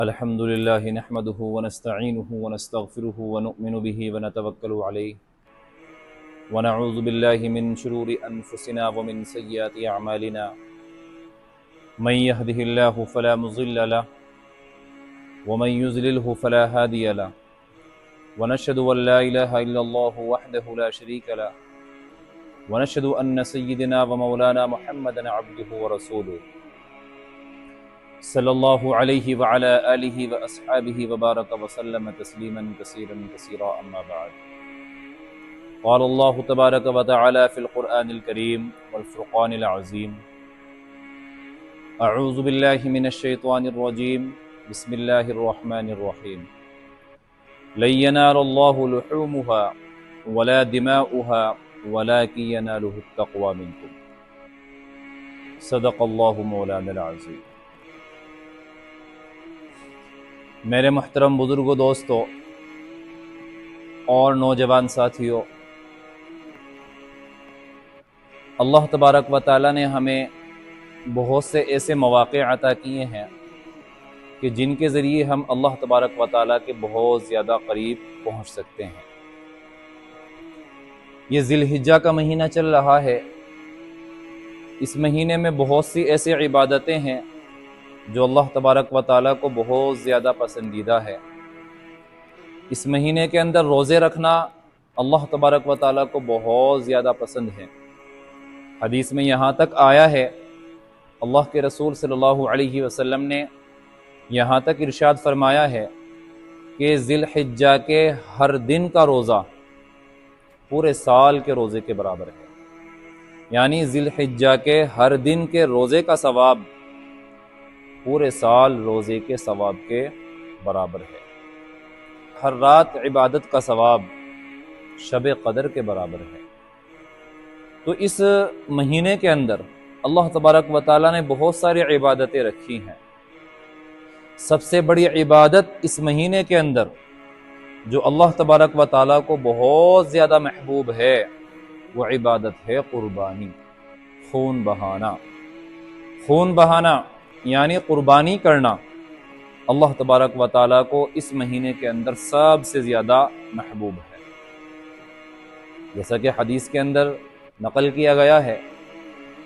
الحمد لله نحمده ونستعينه ونستغفره ونؤمن به ونتوكل عليه ونعوذ بالله من شرور أنفسنا ومن سيئات أعمالنا من يهده الله فلا مضل له ومن يضلله فلا هادي له ونشهد أن لا إله إلا الله وحده لا شريك له ونشهد أن سيدنا ومولانا محمدا عبده ورسوله صلی اللہ علیہ وعلی آلہ واصحابہ وبارک وسلم تسلیما کثیرا کثیرا اما بعد قال اللہ تبارک وتعالی فی القرآن الکریم والفرقان العظیم اعوذ باللہ من الشیطان الرجیم بسم اللہ الرحمن الرحیم لن ینال اللہ لحومها ولا دماؤها ولكن ینالہ التقوی منکم صدق اللہ مولانا العظیم۔ میرے محترم بزرگوں، دوستوں اور نوجوان ساتھیوں، اللہ تبارک و تعالیٰ نے ہمیں بہت سے ایسے مواقع عطا کیے ہیں کہ جن کے ذریعے ہم اللہ تبارک و تعالیٰ کے بہت زیادہ قریب پہنچ سکتے ہیں۔ یہ ذی الحجہ کا مہینہ چل رہا ہے۔ اس مہینے میں بہت سی ایسی عبادتیں ہیں جو اللہ تبارک و تعالیٰ کو بہت زیادہ پسندیدہ ہے۔ اس مہینے کے اندر روزے رکھنا اللہ تبارک و تعالیٰ کو بہت زیادہ پسند ہے۔ حدیث میں یہاں تک آیا ہے، اللہ کے رسول صلی اللہ علیہ وسلم نے یہاں تک ارشاد فرمایا ہے کہ ذی الحجہ کے ہر دن کا روزہ پورے سال کے روزے کے برابر ہے، یعنی ذی الحجہ کے ہر دن کے روزے کا ثواب پورے سال روزے کے ثواب کے برابر ہے۔ ہر رات عبادت کا ثواب شب قدر کے برابر ہے۔ تو اس مہینے کے اندر اللہ تبارک و تعالیٰ نے بہت ساری عبادتیں رکھی ہیں۔ سب سے بڑی عبادت اس مہینے کے اندر جو اللہ تبارک و تعالیٰ کو بہت زیادہ محبوب ہے، وہ عبادت ہے قربانی، خون بہانا۔ خون بہانا یعنی قربانی کرنا اللہ تبارک و تعالیٰ کو اس مہینے کے اندر سب سے زیادہ محبوب ہے۔ جیسا کہ حدیث کے اندر نقل کیا گیا ہے،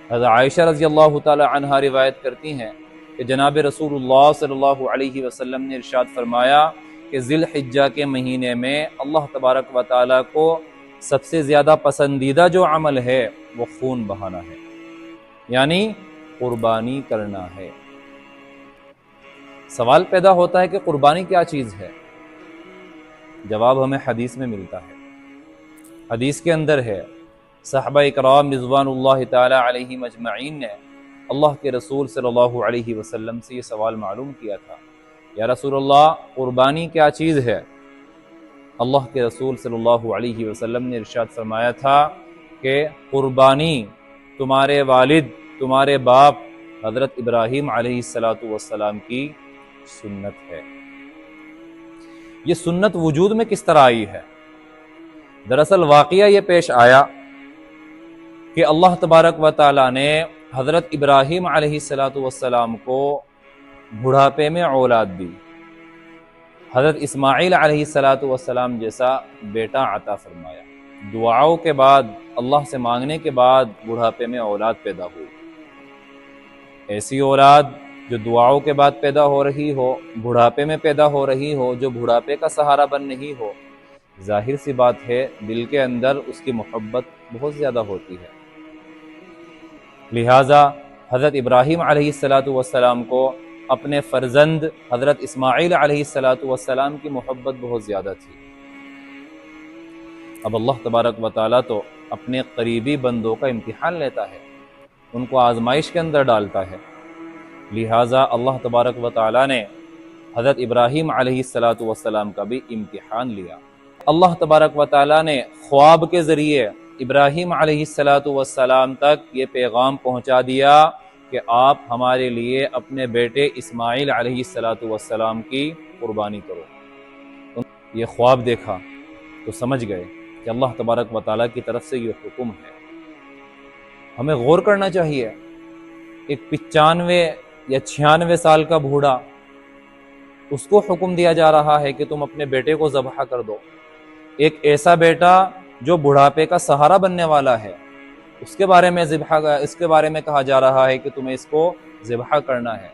حضرت عائشہ رضی اللہ تعالی عنہا روایت کرتی ہیں کہ جناب رسول اللہ صلی اللہ علیہ وسلم نے ارشاد فرمایا کہ ذی الحجہ کے مہینے میں اللہ تبارک و تعالیٰ کو سب سے زیادہ پسندیدہ جو عمل ہے وہ خون بہانا ہے، یعنی قربانی کرنا ہے۔ سوال پیدا ہوتا ہے کہ قربانی کیا چیز ہے؟ جواب ہمیں حدیث میں ملتا ہے۔ حدیث کے اندر ہے، صحابہ اکرام رضوان اللہ تعالی علیہم اجمعین نے اللہ کے رسول صلی اللہ علیہ وسلم سے یہ سوال معلوم کیا تھا، یا رسول اللہ قربانی کیا چیز ہے؟ اللہ کے رسول صلی اللہ علیہ وسلم نے ارشاد فرمایا تھا کہ قربانی تمہارے والد، تمہارے باپ حضرت ابراہیم علیہ السلام کی سنت ہے۔ یہ سنت وجود میں کس طرح آئی ہے؟ دراصل واقعہ یہ پیش آیا کہ اللہ تبارک و تعالیٰ نے حضرت ابراہیم علیہ السلام کو بڑھاپے میں اولاد دی، حضرت اسماعیل علیہ السلام جیسا بیٹا عطا فرمایا۔ دعاؤں کے بعد، اللہ سے مانگنے کے بعد بڑھاپے میں اولاد پیدا ہوئی۔ ایسی اولاد جو دعاؤں کے بعد پیدا ہو رہی ہو، بڑھاپے میں پیدا ہو رہی ہو، جو بڑھاپے کا سہارا بن رہی ہو، ظاہر سی بات ہے دل کے اندر اس کی محبت بہت زیادہ ہوتی ہے۔ لہٰذا حضرت ابراہیم علیہ السلام کو اپنے فرزند حضرت اسماعیل علیہ السلام کی محبت بہت زیادہ تھی۔ اب اللہ تبارک و تعالیٰ تو اپنے قریبی بندوں کا امتحان لیتا ہے، ان کو آزمائش کے اندر ڈالتا ہے۔ لہٰذا اللہ تبارک و تعالیٰ نے حضرت ابراہیم علیہ السلام کا بھی امتحان لیا۔ اللہ تبارک و تعالیٰ نے خواب کے ذریعے ابراہیم علیہ السلام تک یہ پیغام پہنچا دیا کہ آپ ہمارے لیے اپنے بیٹے اسماعیل علیہ السلام کی قربانی کرو۔ یہ خواب دیکھا تو سمجھ گئے کہ اللہ تبارک و تعالیٰ کی طرف سے یہ حکم ہے۔ ہمیں غور کرنا چاہیے، ایک 95 یا 96 سال کا بوڑھا اس کو حکم دیا جا رہا ہے کہ تم اپنے بیٹے کو ذبح کر دو۔ ایک ایسا بیٹا جو بڑھاپے کا سہارا بننے والا ہے، اس کے بارے میں کہا جا رہا ہے کہ تمہیں اس کو ذبح کرنا ہے۔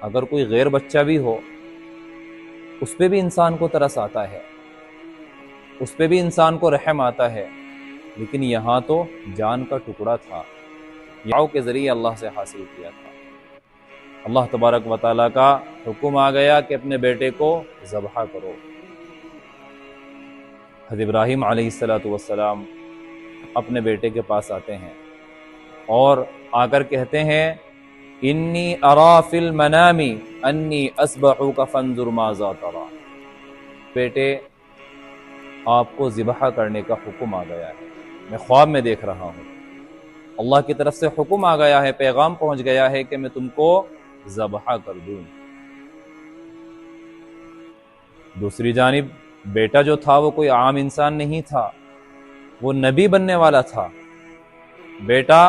اگر کوئی غیر بچہ بھی ہو، اس پہ بھی انسان کو ترس آتا ہے، اس پہ بھی انسان کو رحم آتا ہے، لیکن یہاں تو جان کا ٹکڑا تھا، یاؤ کے ذریعے اللہ سے حاصل کیا تھا۔ اللہ تبارک و تعالیٰ کا حکم آ گیا کہ اپنے بیٹے کو ذبح کرو۔ حضرت ابراہیم علیہ السلام اپنے بیٹے کے پاس آتے ہیں اور آ کر کہتے ہیں انی ارا فی المنام انی اذبحک فانظر ماذا تری۔ بیٹے، آپ کو ذبح کرنے کا حکم آ گیا ہے، میں خواب میں دیکھ رہا ہوں، اللہ کی طرف سے حکم آ گیا ہے، پیغام پہنچ گیا ہے کہ میں تم کو ذبح کر دوں۔ دوسری جانب بیٹا جو تھا وہ کوئی عام انسان نہیں تھا، وہ نبی بننے والا تھا۔ بیٹا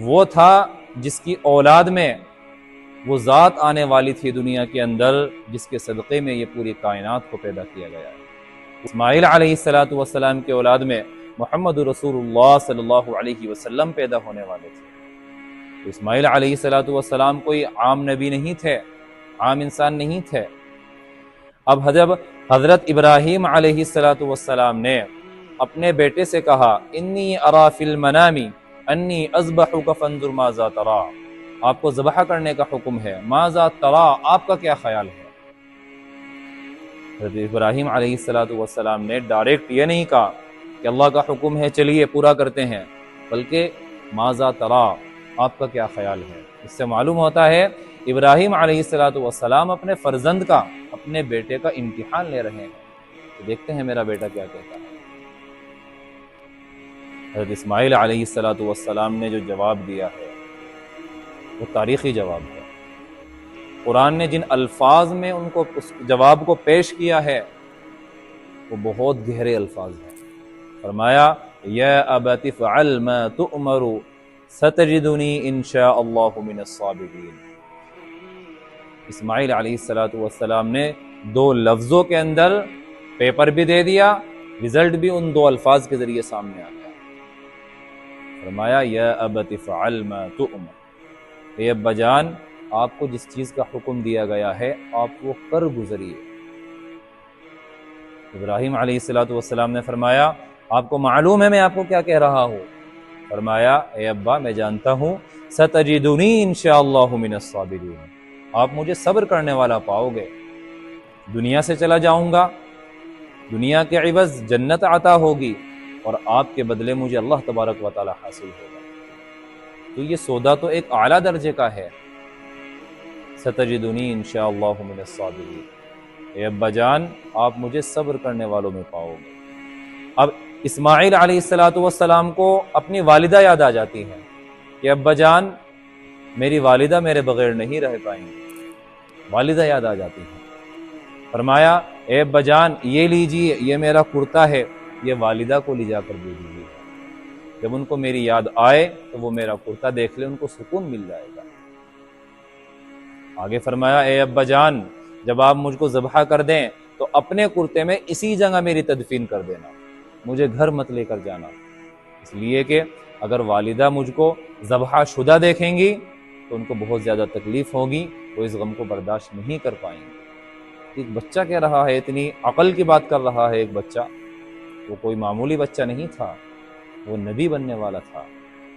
وہ تھا جس کی اولاد میں وہ ذات آنے والی تھی دنیا کے اندر، جس کے صدقے میں یہ پوری کائنات کو پیدا کیا گیا ہے۔ اسماعیل علیہ السلام کے اولاد میں محمد رسول اللہ صلی اللہ علیہ وسلم پیدا ہونے والے تھے۔ تو اسماعیل علیہ السلام کوئی عام نبی نہیں تھے، عام انسان نہیں تھے۔ اب حضرت ابراہیم علیہ السلام نے اپنے بیٹے سے کہا انی ارا فی المنام انی اذبحک فانظر ماذا تری، آپ کو ذبح کرنے کا حکم ہے، ماذا تری، آپ کا کیا خیال ہے؟ حضرت ابراہیم علیہ السلام نے ڈائریکٹ یہ نہیں کہا کہ اللہ کا حکم ہے چلیے پورا کرتے ہیں، بلکہ ماذا تری، آپ کا کیا خیال ہے؟ اس سے معلوم ہوتا ہے ابراہیم علیہ السلام اپنے فرزند کا، اپنے بیٹے کا امتحان لے رہے ہیں، تو دیکھتے ہیں میرا بیٹا کیا کہتا ہے۔ حضرت اسماعیل علیہ السلام نے جو جواب دیا ہے وہ تاریخی جواب ہے۔ قرآن نے جن الفاظ میں ان کو اس جواب کو پیش کیا ہے وہ بہت گہرے الفاظ ہیں۔ فرمایا یا ابت فعل ما تؤمر ستجدنی انشاء اللہ من الصابرین۔ اسماعیل علیہ السلام نے دو لفظوں کے اندر پیپر بھی دے دیا، رزلٹ بھی ان دو الفاظ کے ذریعے سامنے آ گیا۔ فرمایا یا ابت فعل ما تؤمر، اے ابا جان آپ کو جس چیز کا حکم دیا گیا ہے آپ وہ کر گزریے۔ ابراہیم علیہ السلام نے فرمایا آپ کو معلوم ہے میں آپ کو کیا کہہ رہا ہوں؟ فرمایا اے ابا میں جانتا ہوں، ستجدنی انشاءاللہ من الصابرین، آپ مجھے صبر کرنے والا پاؤ گے۔ دنیا سے چلا جاؤں گا، دنیا کے عوض جنت عطا ہوگی، اور آپ کے بدلے مجھے اللہ تبارک و تعالی حاصل ہوگا۔ تو یہ سودا تو ایک اعلیٰ درجے کا ہے، ستجدنی انشاءاللہ من الصابرین، اے ابا جان آپ مجھے صبر کرنے والوں میں پاؤ گے۔ اب اسماعیل علیہ السلام کو اپنی والدہ یاد آ جاتی ہے کہ ابا جان میری والدہ میرے بغیر نہیں رہ پائیں گی، والدہ یاد آ جاتی ہے۔ فرمایا اے ابا جان یہ لیجیے، یہ میرا کرتا ہے، یہ والدہ کو لے جا کر دے دیجیے، جب ان کو میری یاد آئے تو وہ میرا کرتا دیکھ لے، ان کو سکون مل جائے گا۔ آگے فرمایا اے ابا جان جب آپ مجھ کو ذبح کر دیں تو اپنے کرتے میں اسی جگہ میری تدفین کر دینا، مجھے گھر مت لے کر جانا، اس لیے کہ اگر والدہ مجھ کو ذبح شدہ دیکھیں گی تو ان کو بہت زیادہ تکلیف ہوگی، وہ اس غم کو برداشت نہیں کر پائیں گے۔ ایک بچہ کہہ رہا ہے، اتنی عقل کی بات کر رہا ہے ایک بچہ، وہ کوئی معمولی بچہ نہیں تھا، وہ نبی بننے والا تھا،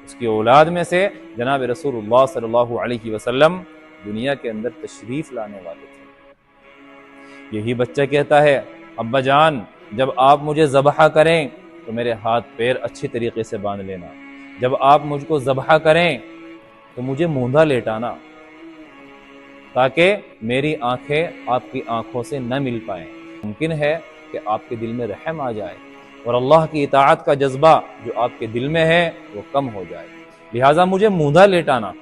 اس کی اولاد میں سے جناب رسول اللہ صلی اللہ علیہ وسلم دنیا کے اندر تشریف لانے والے تھے۔ یہی بچہ کہتا ہے ابا جان جب آپ مجھے ذبح کریں تو میرے ہاتھ پیر اچھی طریقے سے باندھ لینا، جب آپ مجھ کو ذبح کریں تو مجھے موندھا لیٹانا، تاکہ میری آنکھیں آپ کی آنکھوں سے نہ مل پائیں، ممکن ہے کہ آپ کے دل میں رحم آ جائے اور اللہ کی اطاعت کا جذبہ جو آپ کے دل میں ہے وہ کم ہو جائے، لہٰذا مجھے موندھا لیٹانا۔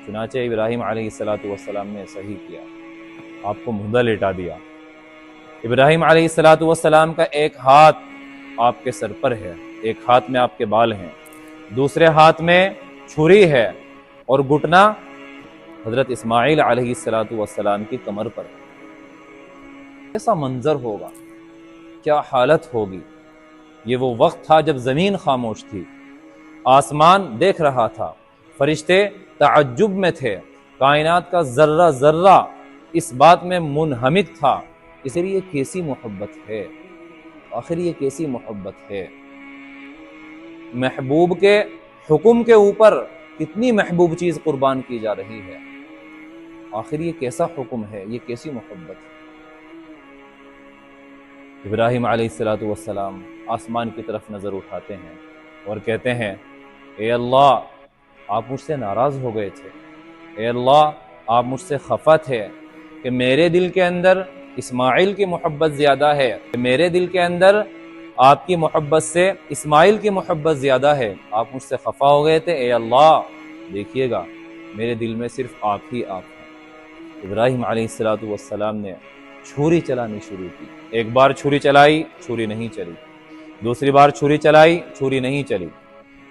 چنانچہ ابراہیم علیہ السلام نے ایسا ہی کیا، آپ کو موندھا لیٹا دیا۔ ابراہیم علیہ السلام کا ایک ہاتھ آپ کے سر پر ہے، ایک ہاتھ میں آپ کے بال ہیں، دوسرے ہاتھ میں چھری ہے اور گھٹنا حضرت اسماعیل علیہ السلام کی کمر پر۔ کیسا منظر ہوگا، کیا حالت ہوگی۔ یہ وہ وقت تھا جب زمین خاموش تھی، آسمان دیکھ رہا تھا، فرشتے تعجب میں تھے، کائنات کا ذرہ ذرہ اس بات میں منہمک تھا۔ اس لیے کیسی محبت ہے، آخر یہ کیسی محبت ہے۔ محبوب کے حکم کے اوپر کتنی محبوب چیز قربان کی جا رہی ہے، آخر یہ کیسا حکم ہے، یہ کیسی محبت ہے۔ ابراہیم علیہ السلام آسمان کی طرف نظر اٹھاتے ہیں اور کہتے ہیں، اے اللہ آپ مجھ سے ناراض ہو گئے تھے، اے اللہ آپ مجھ سے خفا تھے کہ میرے دل کے اندر اسماعیل کی محبت زیادہ ہے، میرے دل کے اندر آپ کی محبت سے اسماعیل کی محبت زیادہ ہے، آپ مجھ سے خفا ہو گئے تھے، اے اللہ دیکھیے گا میرے دل میں صرف آپ ہی آپ ہیں۔ ابراہیم علیہ السلام نے چھری چلانی شروع کی۔ ایک بار چھری چلائی، چھری نہیں چلی، دوسری بار چھری چلائی، چھری نہیں چلی،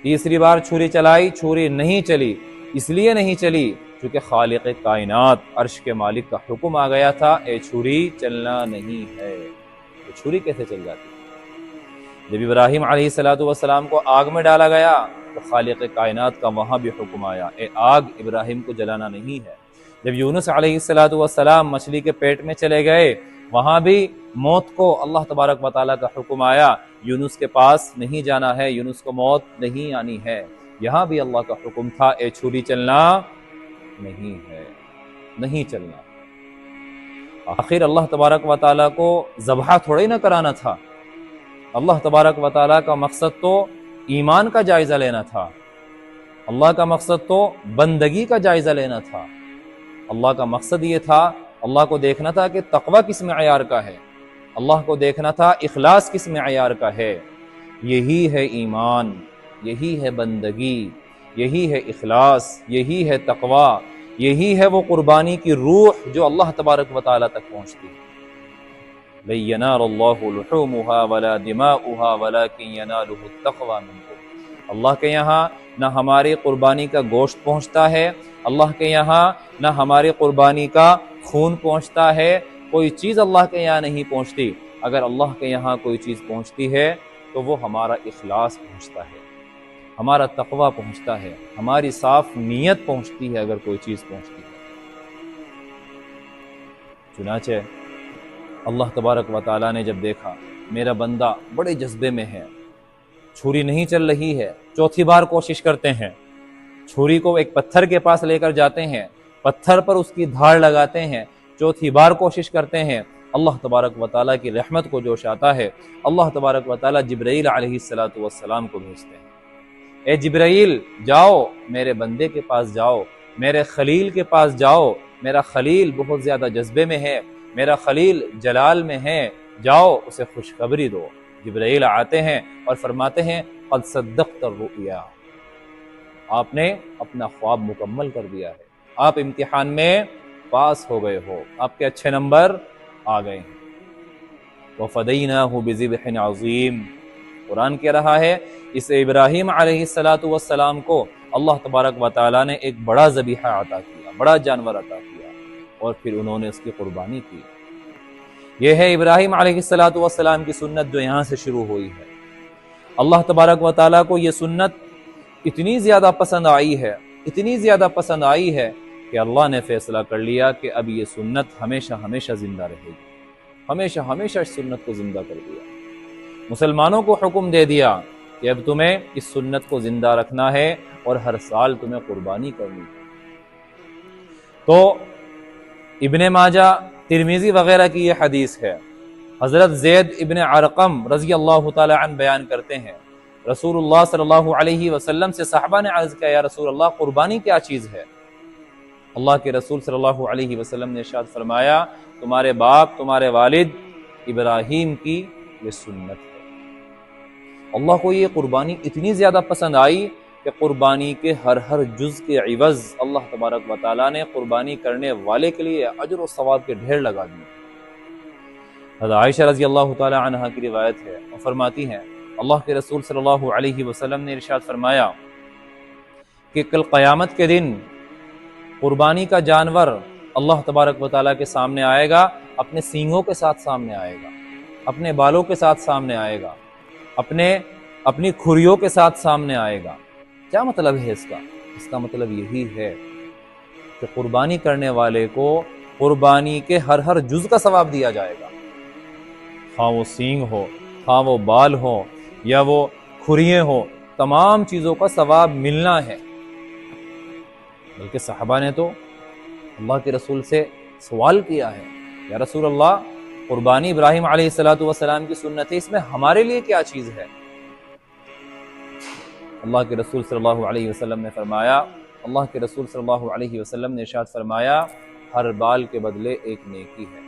تیسری بار چھری چلائی، چھری نہیں چلی۔ اس لیے نہیں چلی کیونکہ خالق کائنات عرش کے مالک کا حکم آ گیا تھا، اے چھری چلنا نہیں ہے۔ تو چھری کیسے چل جاتی؟ جب ابراہیم علیہ السلام کو آگ میں ڈالا گیا تو خالق کائنات کا وہاں بھی حکم آیا، اے آگ ابراہیم کو جلانا نہیں ہے۔ جب یونس علیہ السلام مچھلی کے پیٹ میں چلے گئے، وہاں بھی موت کو اللہ تبارک و تعالیٰ کا حکم آیا، یونس کے پاس نہیں جانا ہے، یونس کو موت نہیں آنی ہے۔ یہاں بھی اللہ کا حکم تھا، اے چھری چلنا نہیں ہے، نہیں چلنا۔ آخر اللہ تبارک و تعالیٰ کو ذبح تھوڑی نہ کرانا تھا، اللہ تبارک و تعالیٰ کا مقصد تو ایمان کا جائزہ لینا تھا، اللہ کا مقصد تو بندگی کا جائزہ لینا تھا، اللہ کا مقصد یہ تھا، اللہ کو دیکھنا تھا کہ تقوی کس معیار کا ہے، اللہ کو دیکھنا تھا اخلاص کس معیار کا ہے۔ یہی ہے ایمان، یہی ہے بندگی، یہی ہے اخلاص، یہی ہے تقوی، یہی ہے وہ قربانی کی روح جو اللہ تبارک و تعالیٰ تک پہنچتی ہے۔ لن ينال الله لحومها ولا دماؤها ولكن يناله التقوى منكم۔ اللہ کے یہاں نہ ہماری قربانی کا گوشت پہنچتا ہے، اللہ کے یہاں نہ ہماری قربانی کا خون پہنچتا ہے، کوئی چیز اللہ کے یہاں نہیں پہنچتی۔ اگر اللہ کے یہاں کوئی چیز پہنچتی ہے تو وہ ہمارا اخلاص پہنچتا ہے، ہمارا تقوی پہنچتا ہے، ہماری صاف نیت پہنچتی ہے اگر کوئی چیز پہنچتی ہے۔ چنانچہ اللہ تبارک و تعالیٰ نے جب دیکھا میرا بندہ بڑے جذبے میں ہے، چھری نہیں چل رہی ہے، چوتھی بار کوشش کرتے ہیں، چھری کو ایک پتھر کے پاس لے کر جاتے ہیں، پتھر پر اس کی دھاڑ لگاتے ہیں، چوتھی بار کوشش کرتے ہیں، اللہ تبارک و تعالیٰ کی رحمت کو جوش آتا ہے، اللہ تبارک و تعالیٰ جبرائیل علیہ السلام کو بھیجتے ہیں، اے جبرائیل جاؤ میرے بندے کے پاس جاؤ، میرے خلیل کے پاس جاؤ، میرا خلیل بہت زیادہ جذبے میں ہے، میرا خلیل جلال میں ہے، جاؤ اسے خوشخبری دو۔ جبرائیل آتے ہیں اور فرماتے ہیں قد صدقت الرؤیا، آپ نے اپنا خواب مکمل کر دیا ہے، آپ امتحان میں پاس ہو گئے ہو، آپ کے اچھے نمبر آ گئے ہیں۔ وَفَدَيْنَاهُ بِذِبْحٍ عَظِيمٍ، قرآن کہہ رہا ہے اس ابراہیم علیہ السلام کو اللہ تبارک و تعالیٰ نے ایک بڑا ذبیحہ عطا کیا، بڑا جانور عطا کیا، اور پھر انہوں نے اس کی قربانی کی۔ یہ ہے ابراہیم علیہ السلام کی سنت جو یہاں سے شروع ہوئی ہے۔ اللہ تبارک و تعالیٰ کو یہ سنت اتنی زیادہ پسند آئی ہے، اتنی زیادہ پسند آئی ہے کہ اللہ نے فیصلہ کر لیا کہ اب یہ سنت ہمیشہ ہمیشہ زندہ رہے گی، ہمیشہ ہمیشہ اس سنت کو زندہ کر دیا۔ مسلمانوں کو حکم دے دیا کہ اب تمہیں اس سنت کو زندہ رکھنا ہے اور ہر سال تمہیں قربانی کرنی ہے۔ تو ابن ماجہ، ترمذی وغیرہ کی یہ حدیث ہے، حضرت زید ابن ارقم رضی اللہ تعالی عنہ بیان کرتے ہیں، رسول اللہ صلی اللہ علیہ وسلم سے صحابہ نے عرض کیا، یا رسول اللہ قربانی کیا چیز ہے؟ اللہ کے رسول صلی اللہ علیہ وسلم نے ارشاد فرمایا، تمہارے باپ تمہارے والد ابراہیم کی یہ سنت ہے۔ اللہ کو یہ قربانی اتنی زیادہ پسند آئی کہ قربانی کے ہر جز کے عوض اللہ تبارک و تعالیٰ نے قربانی کرنے والے کے لیے اجر و ثواب کے ڈھیر لگا دیے۔ حضرت عائشہ رضی اللہ تعالی عنہا کی روایت ہے، وہ فرماتی ہیں اللہ کے رسول صلی اللہ علیہ وسلم نے ارشاد فرمایا کہ کل قیامت کے دن قربانی کا جانور اللہ تبارک و تعالیٰ کے سامنے آئے گا، اپنے سینگوں کے ساتھ سامنے آئے گا، اپنے بالوں کے ساتھ سامنے آئے گا، اپنی کھریوں کے ساتھ سامنے آئے گا۔ کیا مطلب ہے اس کا؟ اس کا مطلب یہی ہے کہ قربانی کرنے والے کو قربانی کے ہر جز کا ثواب دیا جائے گا، خواہ وہ سینگ ہو، خواہ وہ بال ہو، یا وہ کھریے ہو، تمام چیزوں کا ثواب ملنا ہے۔ بلکہ صحابہ نے تو اللہ کے رسول سے سوال کیا ہے، یا رسول اللہ، قربانی ابراہیم علیہ السلام کی سنت ہے، اس میں ہمارے لیے کیا چیز ہے؟ اللہ کے رسول صلی اللہ علیہ وسلم نے ارشاد فرمایا، ہر بال کے بدلے ایک نیکی ہے۔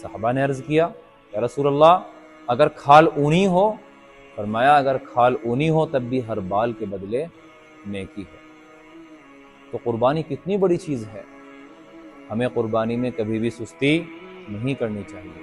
صحابہ نے عرض کیا، یا رسول اللہ، اگر کھال اونی ہو؟ فرمایا، اگر کھال اونی ہو تب بھی ہر بال کے بدلے نیکی ہے۔ تو قربانی کتنی بڑی چیز ہے، ہمیں قربانی میں کبھی بھی سستی نہیں کرنی چاہیے۔